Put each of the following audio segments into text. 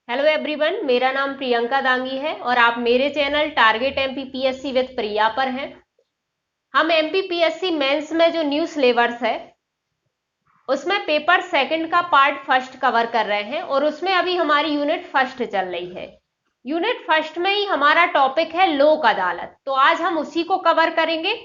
Hello everyone, मेरा नाम प्रियंका दांगी है और आप मेरे चैनल टारगेट एमपीपीएससी विद प्रिया पर हैं। हम एमपीपीएससी मेंस में जो न्यू सिलेबस है उसमें पेपर सेकंड का पार्ट फर्स्ट कवर कर रहे हैं और उसमें अभी हमारी यूनिट फर्स्ट चल रही है। यूनिट फर्स्ट में ही हमारा टॉपिक है लोक अदालत, तो आज हम उसी को कवर करेंगे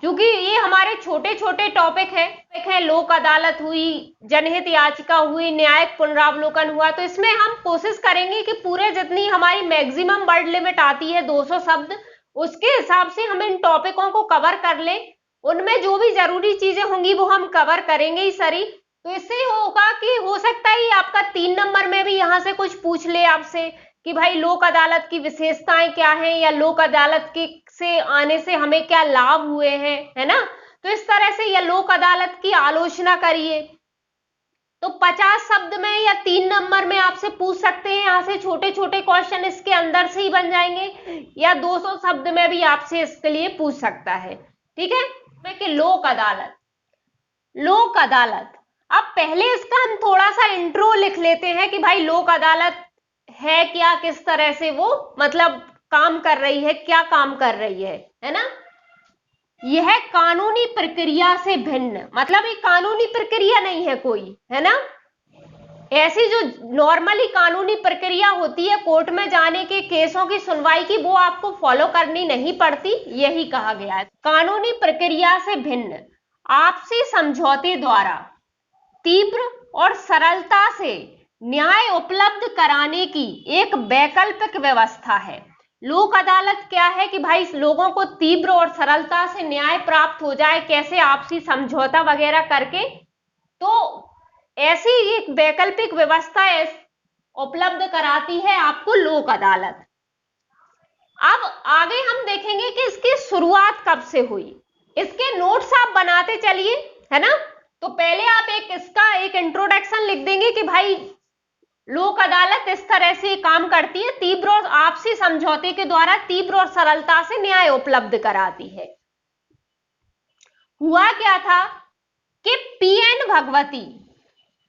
क्योंकि ये हमारे छोटे छोटे टॉपिक है। लोक अदालत हुई, जनहित याचिका हुई, न्यायिक पुनरावलोकन हुआ, तो इसमें हम कोशिश करेंगे कि पूरे जितनी हमारी मैक्सिमम वर्ड लिमिट आती है 200 शब्द, उसके हिसाब से हम इन टॉपिकों को कवर कर लें। उनमें जो भी जरूरी चीजें होंगी वो हम कवर करेंगे ही सरी। तो इससे होगा कि हो सकता है आपका 3 नंबर में भी यहाँ से कुछ पूछ ले आपसे कि भाई लोक अदालत की विशेषताएं क्या हैं या लोक अदालत के से आने से हमें क्या लाभ हुए हैं, है ना। तो इस तरह से या लोक अदालत की आलोचना करिए, तो 50 शब्द में या 3 नंबर में आपसे पूछ सकते हैं। यहाँ से छोटे छोटे क्वेश्चन इसके अंदर से ही बन जाएंगे या 200 शब्द में भी आपसे इसके लिए पूछ सकता है। ठीक है, कि लोक अदालत, लोक अदालत। अब पहले इसका हम थोड़ा सा इंट्रो लिख लेते हैं कि भाई लोक अदालत है क्या, किस तरह से वो मतलब काम कर रही है, क्या काम कर रही है ना। यह कानूनी प्रक्रिया से भिन्न, मतलब ये कानूनी प्रक्रिया नहीं है कोई, है ना। ऐसी जो नॉर्मली कानूनी प्रक्रिया होती है कोर्ट में जाने के केसों की सुनवाई की, वो आपको फॉलो करनी नहीं पड़ती, यही कहा गया है। कानूनी प्रक्रिया से भिन्न आपसी समझौते द्वारा तीव्र और सरलता से न्याय उपलब्ध कराने की एक वैकल्पिक व्यवस्था है। लोक अदालत क्या है कि भाई लोगों को तीव्र और सरलता से न्याय प्राप्त हो जाए, कैसे आपसी समझौता वगैरह करके, तो ऐसी एक वैकल्पिक व्यवस्था उपलब्ध कराती है आपको लोक अदालत। अब आगे हम देखेंगे कि इसकी शुरुआत कब से हुई। इसके नोट्स आप बनाते चलिए, है ना। तो पहले आप इसका एक इंट्रोडक्शन लिख देंगे कि भाई लोक अदालत इस तरह से काम करती है, तीव्र और आपसी समझौते के द्वारा तीव्र और सरलता से न्याय उपलब्ध कराती है। हुआ क्या था कि पीएन भगवती,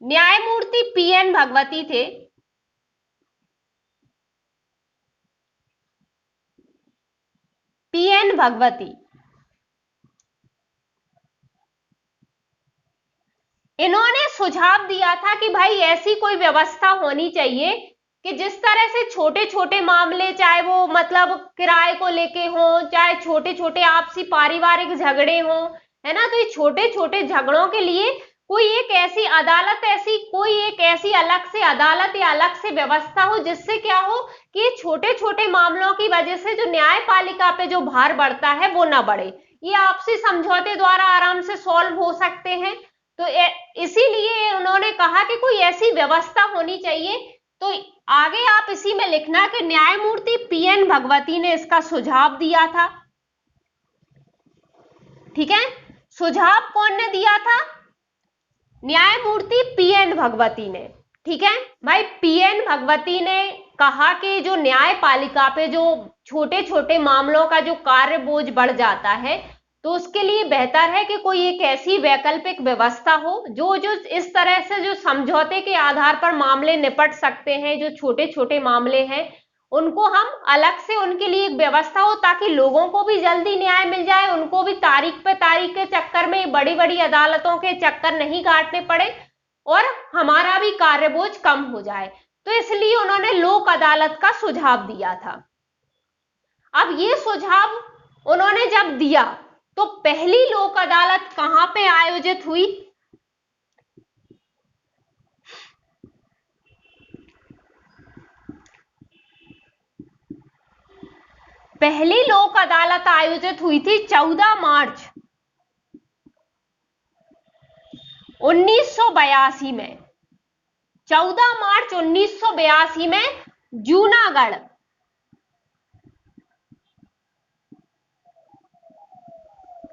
न्यायमूर्ति पीएन भगवती थे। पीएन भगवती इन्होंने सुझाव दिया था कि भाई ऐसी कोई व्यवस्था होनी चाहिए कि जिस तरह से छोटे छोटे मामले, चाहे वो मतलब किराए को लेके हो, चाहे छोटे छोटे आपसी पारिवारिक झगड़े हो, है ना, तो ये छोटे छोटे झगड़ों के लिए कोई एक ऐसी अदालत, कोई एक ऐसी अलग से अदालत या अलग से व्यवस्था हो जिससे क्या हो कि छोटे छोटे मामलों की वजह से जो न्यायपालिका पे जो भार बढ़ता है वो ना बढ़े, ये आपसी समझौते द्वारा आराम से सॉल्व हो सकते हैं। तो इसीलिए उन्होंने कहा कि कोई ऐसी व्यवस्था होनी चाहिए। तो आगे आप इसी में लिखना कि न्यायमूर्ति पीएन भगवती ने इसका सुझाव दिया था। ठीक है, सुझाव कौन ने दिया था? न्यायमूर्ति पीएन भगवती ने। ठीक है भाई, पीएन भगवती ने कहा कि जो न्यायपालिका पे जो छोटे छोटे मामलों का जो कार्य बोझ बढ़ जाता है, तो उसके लिए बेहतर है कि कोई एक ऐसी वैकल्पिक व्यवस्था हो जो इस तरह से जो समझौते के आधार पर मामले निपट सकते हैं, जो छोटे छोटे मामले हैं उनको हम अलग से, उनके लिए एक व्यवस्था हो ताकि लोगों को भी जल्दी न्याय मिल जाए, उनको भी तारीख पे तारीख के चक्कर में बड़ी बड़ी अदालतों के चक्कर नहीं काटने पड़े और हमारा भी कार्य बोझ कम हो जाए। तो इसलिए उन्होंने लोक अदालत का सुझाव दिया था। अब ये सुझाव उन्होंने जब दिया तो पहली लोक अदालत कहां पे आयोजित हुई? पहली लोक अदालत आयोजित हुई थी 14 मार्च 1982 में। 14 मार्च 1982 में जूनागढ़,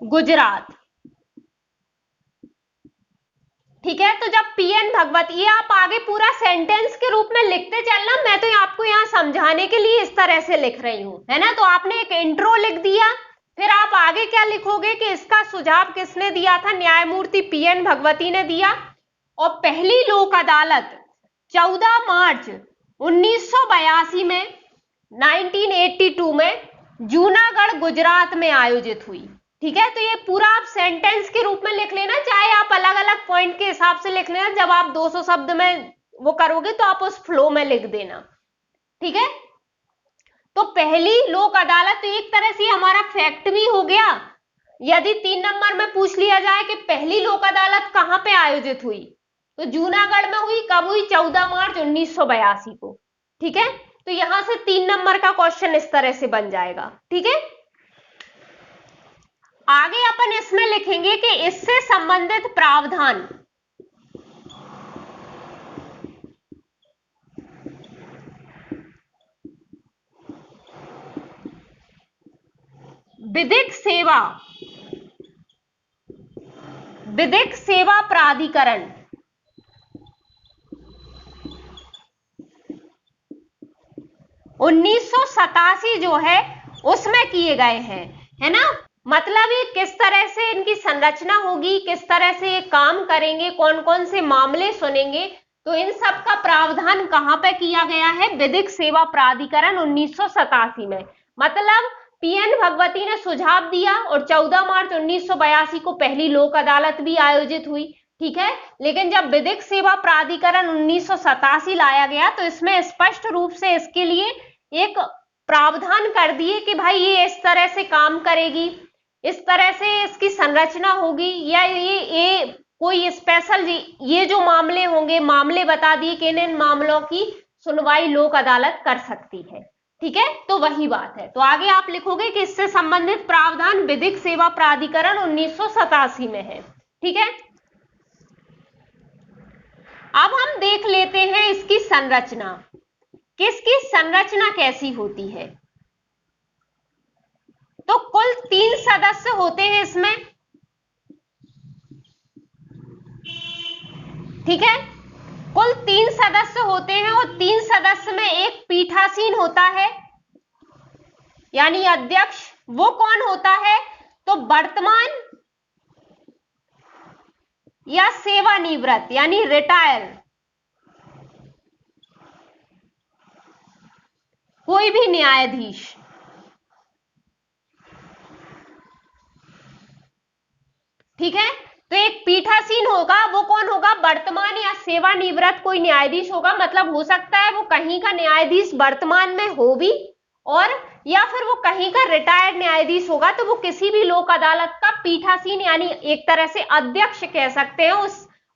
गुजरात। ठीक है, तो जब पीएन भगवती, ये आप आगे पूरा सेंटेंस के रूप में लिखते चलना, मैं तो आपको यहाँ समझाने के लिए इस तरह से लिख रही हूं, है ना। तो आपने एक इंट्रो लिख दिया, फिर आप आगे क्या लिखोगे कि इसका सुझाव किसने दिया था? न्यायमूर्ति पीएन भगवती ने दिया। और पहली लोक अदालत 14 मार्च 1982 में 1982 में जूनागढ़ गुजरात में आयोजित हुई। ठीक है, तो ये पूरा आप सेंटेंस के रूप में लिख लेना, चाहे आप अलग अलग पॉइंट के हिसाब से लिख लेना। जब आप 200 शब्द में वो करोगे तो आप उस फ्लो में लिख देना। ठीक है, तो पहली लोक अदालत, तो एक तरह से हमारा फैक्ट भी हो गया। यदि 3 नंबर में पूछ लिया जाए कि पहली लोक अदालत कहां पे आयोजित हुई, तो जूनागढ़ में हुई। कब हुई? 14 मार्च 1982 को। ठीक है, तो यहां से 3 नंबर का क्वेश्चन इस तरह से बन जाएगा। ठीक है, आगे अपन इसमें लिखेंगे कि इससे संबंधित प्रावधान, विधिक सेवा प्राधिकरण, उन्नीस जो है उसमें किए गए हैं, है ना। मतलब ये किस तरह से इनकी संरचना होगी, किस तरह से ये काम करेंगे, कौन कौन से मामले सुनेंगे, तो इन सब का प्रावधान कहां पे किया गया है? विधिक सेवा प्राधिकरण 1987 में। मतलब पीएन भगवती ने सुझाव दिया और 14 मार्च 1982 को पहली लोक अदालत भी आयोजित हुई। ठीक है, लेकिन जब विधिक सेवा प्राधिकरण 1987 लाया गया तो इसमें स्पष्ट रूप से इसके लिए एक प्रावधान कर दिए कि भाई ये इस तरह से काम करेगी, इस तरह से इसकी संरचना होगी, या ये कोई स्पेशल ये जो मामले होंगे, मामले बता दिए कि इन मामलों की सुनवाई लोक अदालत कर सकती है। ठीक है, तो वही बात है। तो आगे आप लिखोगे कि इससे संबंधित प्रावधान विधिक सेवा प्राधिकरण 1987 में है। ठीक है, अब हम देख लेते हैं इसकी संरचना, किसकी संरचना कैसी होती है। तो कुल 3 सदस्य होते हैं इसमें। ठीक है, कुल 3 सदस्य होते हैं और 3 सदस्य में एक पीठासीन होता है, यानी अध्यक्ष। वो कौन होता है? तो वर्तमान या सेवानिवृत्त यानी रिटायर कोई भी न्यायाधीश। ठीक है, तो एक पीठासीन होगा, वो कौन होगा? वर्तमान या सेवानिवृत्त कोई न्यायाधीश होगा। मतलब हो सकता है वो कहीं का न्यायाधीश वर्तमान में हो भी, और या फिर वो कहीं का रिटायर्ड न्यायाधीश होगा। तो वो किसी भी लोक अदालत का पीठासीन यानी एक तरह से अध्यक्ष कह सकते हैं।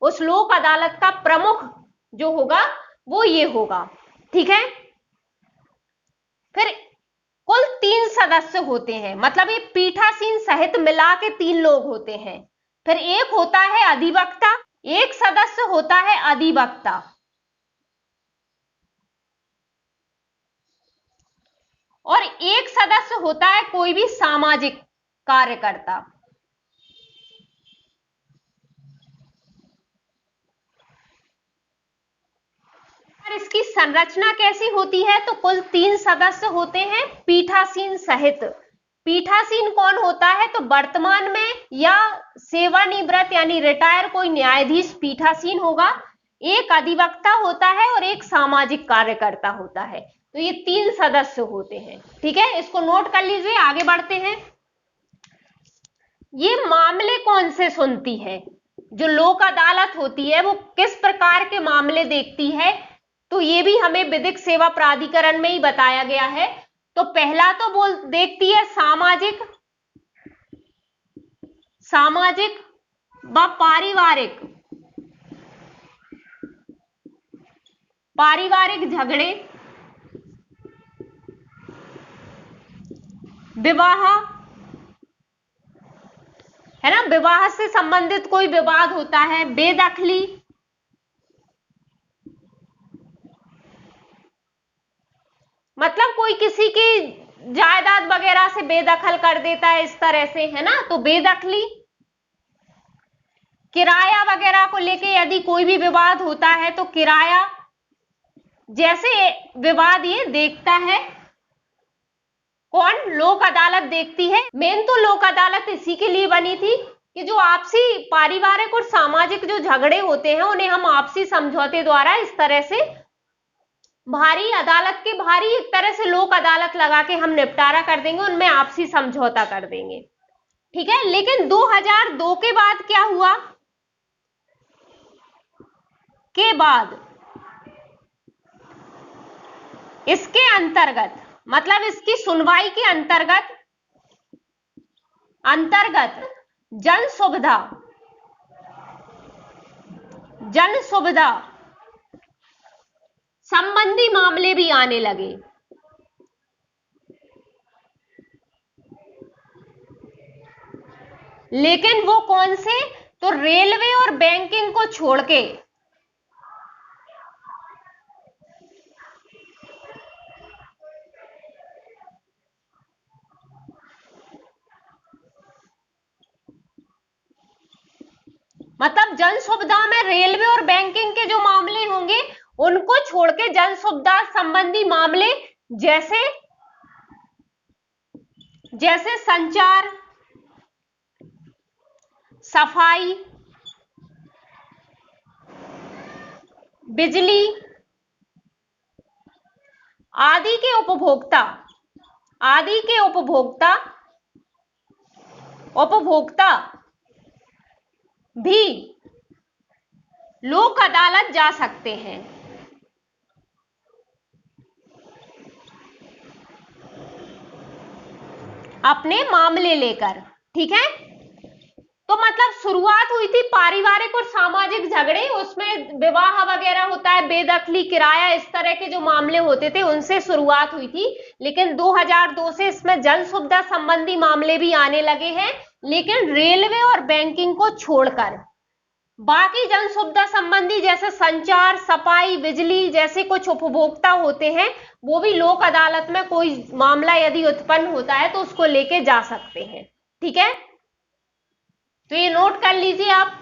उस लोक अदालत का प्रमुख जो होगा वो ये होगा। ठीक है, फिर कुल 3 सदस्य होते हैं, मतलब ये पीठासीन सहित मिला के 3 लोग होते हैं। फिर एक होता है अधिवक्ता, एक सदस्य होता है अधिवक्ता, और एक सदस्य होता है कोई भी सामाजिक कार्यकर्ता। और इसकी संरचना कैसी होती है? तो कुल 3 सदस्य होते हैं पीठासीन सहित। पीठासीन कौन होता है? तो वर्तमान में या सेवानिवृत्त यानी रिटायर कोई न्यायाधीश पीठासीन होगा, एक अधिवक्ता होता है और एक सामाजिक कार्यकर्ता होता है। तो ये 3 सदस्य होते हैं। ठीक है, इसको नोट कर लीजिए। आगे बढ़ते हैं। ये मामले कौन से सुनती है? जो लोक अदालत होती है वो किस प्रकार के मामले देखती है? तो ये भी हमें विधिक सेवा प्राधिकरण में ही बताया गया है। तो पहला तो देखती है सामाजिक व पारिवारिक झगड़े, विवाह, है ना, विवाह से संबंधित कोई विवाद होता है, बेदखली, मतलब कोई किसी की जायदाद वगैरह से बेदखल कर देता है, इस तरह से, है ना, तो बेदखली। किराया वगैरह को लेके यदि कोई भी विवाद होता है तो किराया जैसे विवाद ये देखता है कौन? लोक अदालत देखती है। मेन तो लोक अदालत इसी के लिए बनी थी कि जो आपसी पारिवारिक और सामाजिक जो झगड़े होते हैं उन्हें हम आपसी समझौते द्वारा इस तरह से भारी अदालत के भारी एक तरह से लोक अदालत लगा के हम निपटारा कर देंगे, उनमें आपसी समझौता कर देंगे, ठीक है। लेकिन 2002 के बाद क्या हुआ, के बाद इसके अंतर्गत, मतलब इसकी सुनवाई के अंतर्गत जन सुविधा संबंधी मामले भी आने लगे। लेकिन वो कौन से, तो रेलवे और बैंकिंग को छोड़ के, मतलब जन सुविधा में रेलवे और बैंकिंग के जो मामले होंगे उनको छोड़ के जन सुविधा संबंधी मामले जैसे संचार, सफाई, बिजली आदि के उपभोक्ता भी लोक अदालत जा सकते हैं। अपने मामले लेकर, ठीक है। तो मतलब शुरुआत हुई थी पारिवारिक और सामाजिक झगड़े, उसमें विवाह वगैरह होता है, बेदखली, किराया, इस तरह के जो मामले होते थे उनसे शुरुआत हुई थी। लेकिन 2002 से इसमें जन सुविधा संबंधी मामले भी आने लगे हैं, लेकिन रेलवे और बैंकिंग को छोड़कर बाकी जन सुविधा संबंधी जैसे संचार, सफाई, बिजली जैसे कुछ उपभोक्ता होते हैं, वो भी लोक अदालत में कोई मामला यदि उत्पन्न होता है तो उसको लेके जा सकते हैं, ठीक है। तो ये नोट कर लीजिए आप।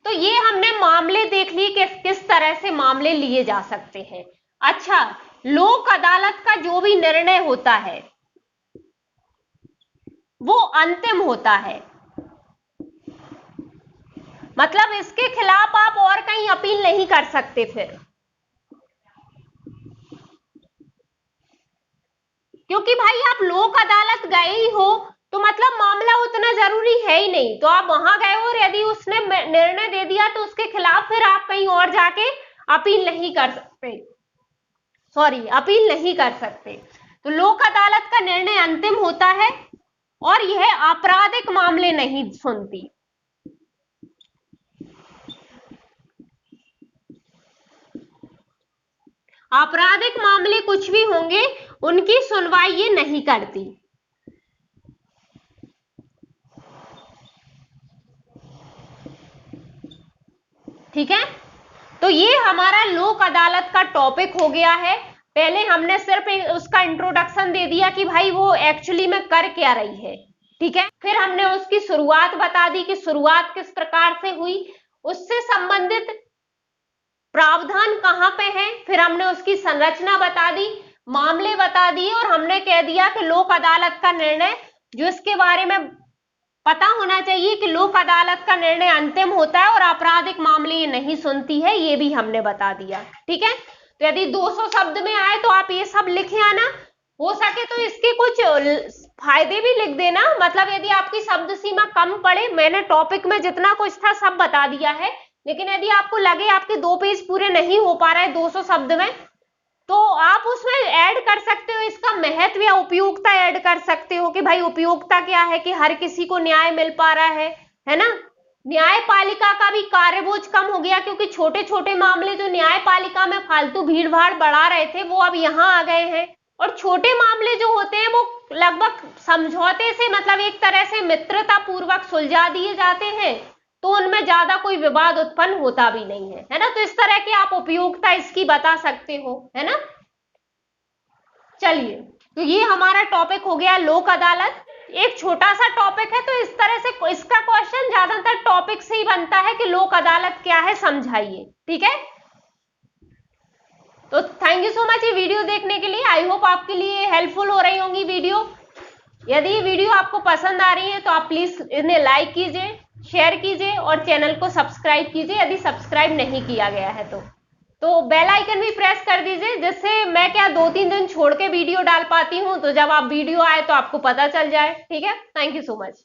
तो ये हमने मामले देख लिए कि किस तरह से मामले लिए जा सकते हैं। अच्छा, लोक अदालत का जो भी निर्णय होता है वो अंतिम होता है, मतलब इसके खिलाफ आप और कहीं अपील नहीं कर सकते फिर, क्योंकि भाई आप लोक अदालत गए ही हो तो मतलब मामला उतना जरूरी है ही नहीं। तो आप वहां गए हो और यदि उसने निर्णय दे दिया तो उसके खिलाफ फिर आप कहीं और जाके अपील नहीं कर सकते। तो लोक अदालत का निर्णय अंतिम होता है और यह आपराधिक मामले नहीं सुनती। आपराधिक मामले कुछ भी होंगे उनकी सुनवाई ये नहीं करती, ठीक है। तो ये हमारा लोक अदालत का टॉपिक हो गया है। पहले हमने सिर्फ उसका इंट्रोडक्शन दे दिया कि भाई वो एक्चुअली में कर क्या रही है, ठीक है। फिर हमने उसकी शुरुआत बता दी कि शुरुआत किस प्रकार से हुई, उससे संबंधित प्रावधान कहां पे है, फिर हमने उसकी संरचना बता दी, मामले बता दिए और हमने कह दिया कि लोक अदालत का निर्णय, जो इसके बारे में पता होना चाहिए कि लोक अदालत का निर्णय अंतिम होता है और आपराधिक मामले ये नहीं सुनती है, ये भी हमने बता दिया, ठीक है। तो यदि 200 शब्द में आए तो आप ये सब लिखे आना, हो सके तो इसके कुछ फायदे भी लिख देना, मतलब यदि आपकी शब्द सीमा कम पड़े, मैंने टॉपिक में जितना कुछ था सब बता दिया है, लेकिन यदि आपको लगे आपके 2 पेज पूरे नहीं हो पा रहे 200 शब्द में, तो आप उसमें ऐड कर सकते हो इसका महत्व या उपयोगिता ऐड कर सकते हो कि भाई उपयोगिता क्या है कि हर किसी को न्याय मिल पा रहा है ना। न्यायपालिका का भी कार्यबोझ कम हो गया, क्योंकि छोटे छोटे मामले जो न्यायपालिका में फालतू भीड़ भाड़ बढ़ा रहे थे वो अब यहाँ आ गए हैं, और छोटे मामले जो होते हैं वो लगभग समझौते से, मतलब एक तरह से मित्रता पूर्वक सुलझा दिए जाते हैं, तो उनमें ज्यादा कोई विवाद उत्पन्न होता भी नहीं है ना। तो इस तरह की आप उपयोगिता इसकी बता सकते हो, है ना। चलिए, तो ये हमारा टॉपिक हो गया लोक अदालत। एक छोटा सा टॉपिक है, तो इस तरह से इसका क्वेश्चन ज्यादातर टॉपिक से ही बनता है कि लोक अदालत क्या है, समझाइए, ठीक है। तो थैंक यू सो मच ये वीडियो देखने के लिए। आई होप आपके लिए हेल्पफुल हो रही होंगी वीडियो। यदि ये वीडियो आपको पसंद आ रही है तो आप प्लीज इन्हें लाइक कीजिए, शेयर कीजिए और चैनल को सब्सक्राइब कीजिए यदि सब्सक्राइब नहीं किया गया है तो। तो बेल आइकन भी प्रेस कर दीजिए, जिससे मैं क्या 2-3 दिन छोड़ के वीडियो डाल पाती हूँ, तो जब आप वीडियो आए तो आपको पता चल जाए। ठीक है, थैंक यू सो मच।